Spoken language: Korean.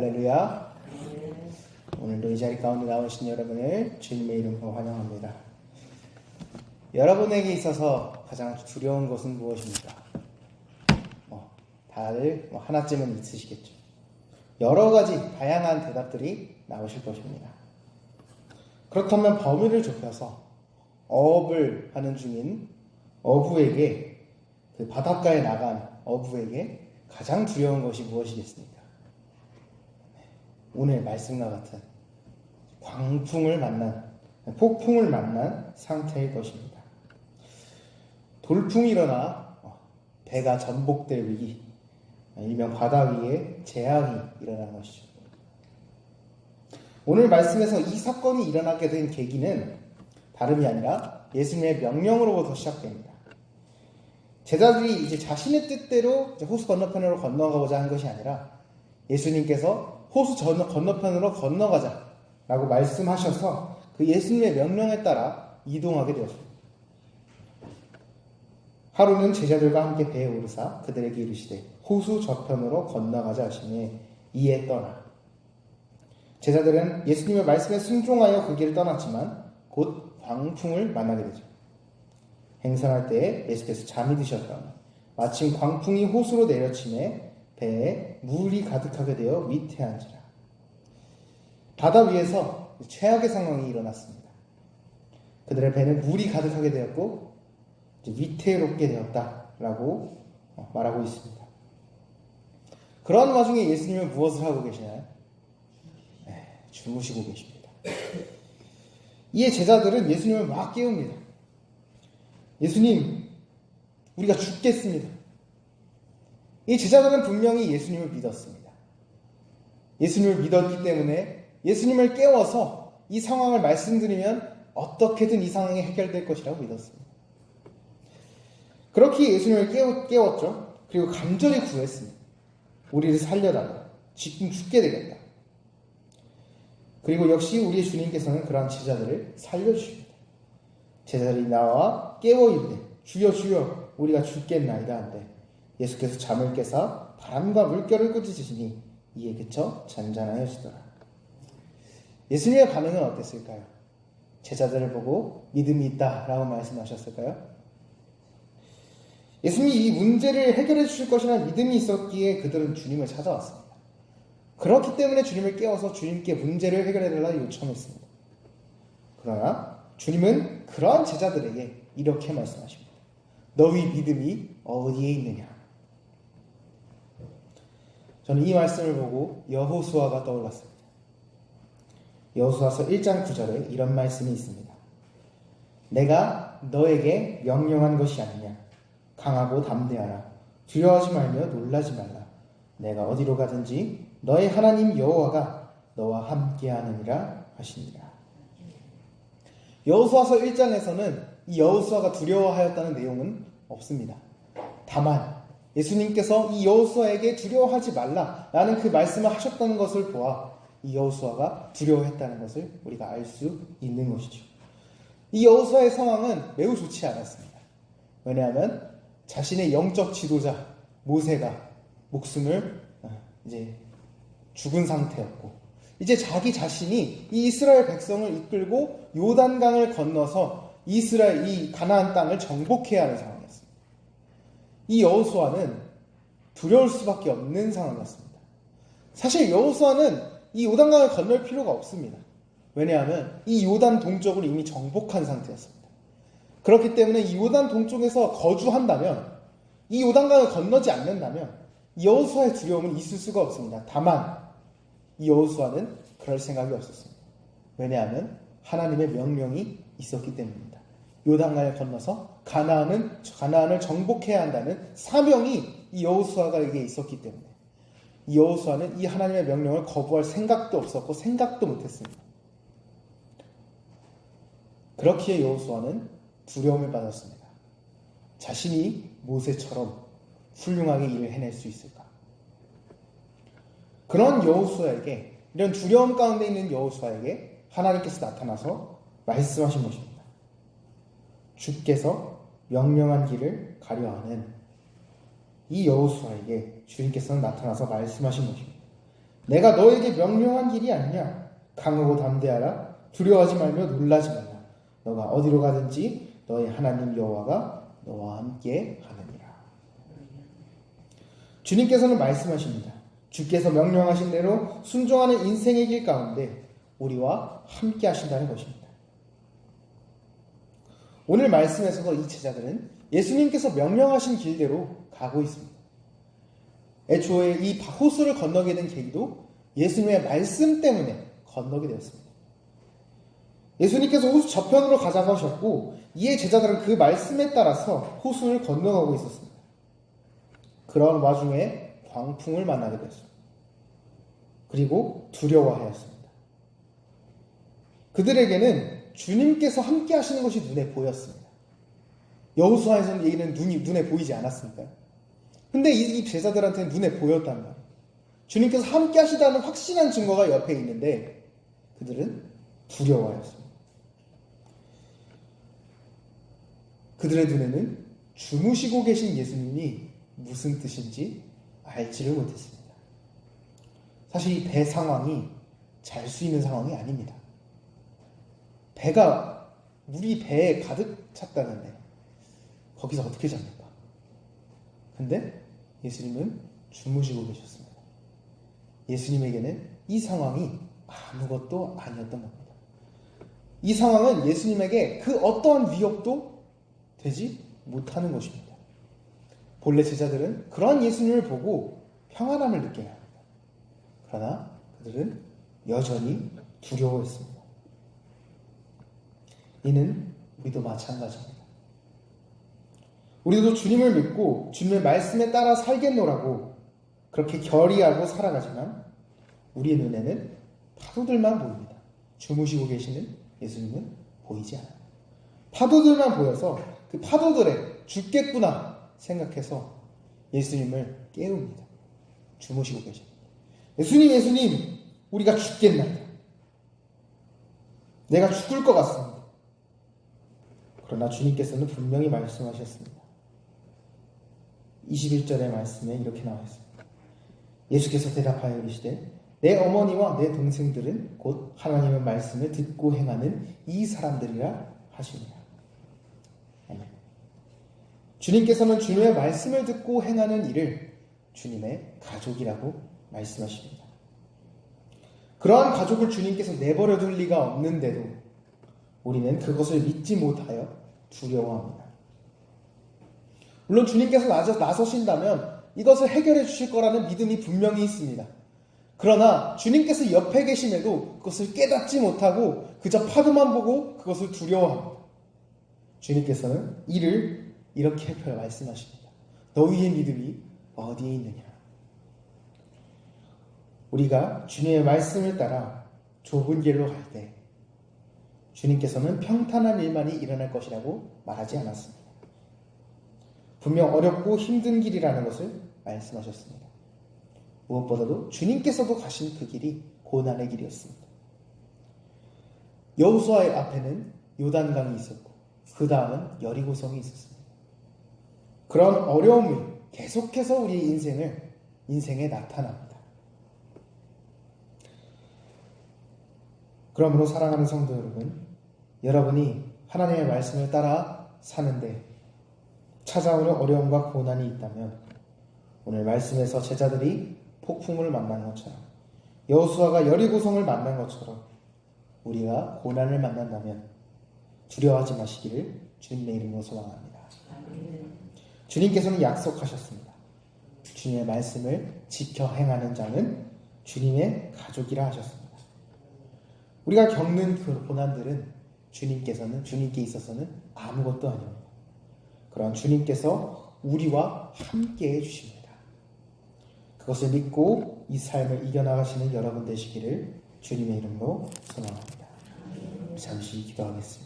할렐루야. 오늘도 이 자리 가운데 나오신 여러분을 주님의 이름으로 환영합니다. 여러분에게 있어서 가장 두려운 것은 무엇입니까? 다들 하나쯤은 있으시겠죠. 여러 가지 다양한 대답들이 나오실 것입니다. 그렇다면 범위를 좁혀서 어업을 하는 중인 어부에게, 그 바닷가에 나간 어부에게 가장 두려운 것이 무엇이겠습니까? 오늘 말씀과 같은 광풍을 만난, 폭풍을 만난 상태일 것입니다. 돌풍이 일어나 배가 전복될 위기, 일명 바다 위에 재앙이 일어난 것이죠. 오늘 말씀에서 이 사건이 일어나게 된 계기는 다름이 아니라 예수님의 명령으로부터 시작됩니다. 제자들이 이제 자신의 뜻대로 호수 건너편으로 건너가고자 한 것이 아니라 예수님께서 호수 건너편으로 건너가자라고 말씀하셔서 그 예수님의 명령에 따라 이동하게 되었습니다. 하루는 제자들과 함께 배에 오르사 그들에게 이르시되 호수 저편으로 건너가자 하시니 이에 떠나. 제자들은 예수님의 말씀에 순종하여 그 길을 떠났지만 곧 광풍을 만나게 되죠. 행선할 때에 예수께서 잠이 드셨다. 마침 광풍이 호수로 내려치매 배에 물이 가득하게 되어 위태한지라. 바다 위에서 최악의 상황이 일어났습니다. 그들의 배는 물이 가득하게 되었고 위태롭게 되었다라고 말하고 있습니다. 그러한 와중에 예수님은 무엇을 하고 계시나요? 주무시고 계십니다. 이에 제자들은 예수님을 막 깨웁니다. 예수님, 우리가 죽겠습니다. 이 제자들은 분명히 예수님을 믿었습니다. 예수님을 믿었기 때문에 예수님을 깨워서 이 상황을 말씀드리면 어떻게든 이 상황이 해결될 것이라고 믿었습니다. 그렇게 예수님을 깨웠죠. 그리고 간절히 구했습니다. 우리를 살려달라. 지금 죽게 되겠다. 그리고 역시 우리의 주님께서는 그러한 제자들을 살려주십니다. 제자들이 나와 깨워 이르되 주여 주여 우리가 죽겠나이다 한데 예수께서 잠을 깨사 바람과 물결을 꾸짖으시니 이에 그쳐 잔잔하여지더라. 예수님의 반응은 어땠을까요? 제자들을 보고 믿음이 있다라고 말씀하셨을까요? 예수님이 이 문제를 해결해 주실 것이라는 믿음이 있었기에 그들은 주님을 찾아왔습니다. 그렇기 때문에 주님을 깨워서 주님께 문제를 해결해달라 요청했습니다. 그러나 주님은 그러한 제자들에게 이렇게 말씀하십니다. 너희 믿음이 어디에 있느냐? 저는 이 말씀을 보고 여호수아가 떠올랐습니다. 여호수아서 1장 9절에 이런 말씀이 있습니다. 내가 너에게 명령한 것이 아니냐? 강하고 담대하라. 두려워하지 말며 놀라지 말라. 내가 어디로 가든지 너의 하나님 여호와가 너와 함께하느니라 하시니라. 여호수아서 1장에서는 이 여호수아가 두려워하였다는 내용은 없습니다. 다만 예수님께서 이 여호수아에게 두려워하지 말라라는 그 말씀을 하셨다는 것을 보아 이 여호수아가 두려워했다는 것을 우리가 알 수 있는 것이죠. 이 여호수아의 상황은 매우 좋지 않았습니다. 왜냐하면 자신의 영적 지도자 모세가 목숨을 이제 죽은 상태였고 이제 자기 자신이 이 이스라엘 백성을 이끌고 요단강을 건너서 이스라엘 이 가나안 땅을 정복해야 하는 상황이었습니다. 이 여호수아는 두려울 수밖에 없는 상황이었습니다. 사실 여호수아는 이 요단강을 건널 필요가 없습니다. 왜냐하면 이 요단 동쪽을 이미 정복한 상태였습니다. 그렇기 때문에 이 요단 동쪽에서 거주한다면 이 요단강을 건너지 않는다면 여호수아의 두려움은 있을 수가 없습니다. 다만 이 여호수아는 그럴 생각이 없었습니다. 왜냐하면 하나님의 명령이 있었기 때문입니다. 요단강을 건너서 가나안을 정복해야 한다는 사명이 이 여호수아에게 있었기 때문에 이 여호수아는 이 하나님의 명령을 거부할 생각도 없었고 생각도 못했습니다. 그렇기에 여호수아는 두려움을 받았습니다. 자신이 모세처럼 훌륭하게 일을 해낼 수 있을까? 그런 여호수아에게, 이런 두려움 가운데 있는 여호수아에게 하나님께서 나타나서 말씀하신 것입니다. 주께서 명령한 길을 가려하는 이 여호수아에게 주님께서는 나타나서 말씀하신 것입니다. 내가 너에게 명령한 길이 아니냐? 강하고 담대하라. 두려워하지 말며 놀라지 말라. 너가 어디로 가든지 너의 하나님 여호와가 너와 함께 하느니라. 주님께서는 말씀하십니다. 주께서 명령하신 대로 순종하는 인생의 길 가운데 우리와 함께 하신다는 것입니다. 오늘 말씀에서도 이 제자들은 예수님께서 명령하신 길대로 가고 있습니다. 애초에 이 호수를 건너게 된 계기도 예수님의 말씀 때문에 건너게 되었습니다. 예수님께서 호수 저편으로 가자고 하셨고 이에 제자들은 그 말씀에 따라서 호수를 건너가고 있었습니다. 그런 와중에 광풍을 만나게 되었습니다. 그리고 두려워하였습니다. 그들에게는 주님께서 함께 하시는 것이 눈에 보였습니다. 여호수아에서는 얘기는 눈에 보이지 않았으니까요. 근데 이 제자들한테는 눈에 보였단 말이에요. 주님께서 함께 하시다는 확신한 증거가 옆에 있는데 그들은 두려워하였습니다. 그들의 눈에는 주무시고 계신 예수님이 무슨 뜻인지 알지를 못했습니다. 사실 이 배 상황이 잘 수 있는 상황이 아닙니다. 물이 배에 가득 찼다는데 거기서 어떻게 잡니까? 근데 예수님은 주무시고 계셨습니다. 예수님에게는 이 상황이 아무것도 아니었던 겁니다. 이 상황은 예수님에게 그 어떠한 위협도 되지 못하는 것입니다. 본래 제자들은 그러한 예수님을 보고 평안함을 느껴야 합니다. 그러나 그들은 여전히 두려워했습니다. 이는 우리도 마찬가지입니다. 우리도 주님을 믿고 주님의 말씀에 따라 살겠노라고 그렇게 결의하고 살아가지만 우리의 눈에는 파도들만 보입니다. 주무시고 계시는 예수님은 보이지 않아요. 파도들만 보여서 그 파도들에 죽겠구나 생각해서 예수님을 깨웁니다. 주무시고 계십니다. 예수님, 우리가 죽겠나이다. 내가 죽을 것 같습니다. 그러나 주님께서는 분명히 말씀하셨습니다. 21절의 말씀에 이렇게 나와 있습니다. 예수께서 대답하여 이르시되 내 어머니와 내 동생들은 곧 하나님의 말씀을 듣고 행하는 이 사람들이라 하시니라. 아멘. 주님께서는 주님의 말씀을 듣고 행하는 이를 주님의 가족이라고 말씀하십니다. 그러한 가족을 주님께서 내버려 둘 리가 없는데도 우리는 그것을 믿지 못하여 두려워합니다. 물론 주님께서 나서신다면 이것을 해결해 주실 거라는 믿음이 분명히 있습니다. 그러나 주님께서 옆에 계심에도 그것을 깨닫지 못하고 그저 파도만 보고 그것을 두려워합니다. 주님께서는 이를 이렇게 말씀하십니다. 너희의 믿음이 어디에 있느냐? 우리가 주님의 말씀을 따라 좁은 길로 갈 때 주님께서는 평탄한 일만이 일어날 것이라고 말하지 않았습니다. 분명 어렵고 힘든 길이라는 것을 말씀하셨습니다. 무엇보다도 주님께서도 가신 그 길이 고난의 길이었습니다. 여호수아의 앞에는 요단강이 있었고 그 다음은 여리고성이 있었습니다. 그런 어려움이 계속해서 우리의 인생에 나타납니다. 그러므로 사랑하는 성도 여러분, 여러분이 하나님의 말씀을 따라 사는데 찾아오는 어려움과 고난이 있다면 오늘 말씀에서 제자들이 폭풍을 만난 것처럼 여호수아가 여리고성을 만난 것처럼 우리가 고난을 만난다면 두려워하지 마시기를 주님의 이름으로 소망합니다. 주님께서는 약속하셨습니다. 주님의 말씀을 지켜 행하는 자는 주님의 가족이라 하셨습니다. 우리가 겪는 그 고난들은 주님께 있어서는 아무것도 아닙니다. 그러한 주님께서 우리와 함께 해주십니다. 그것을 믿고 이 삶을 이겨나가시는 여러분 되시기를 주님의 이름으로 소망합니다. 잠시 기도하겠습니다.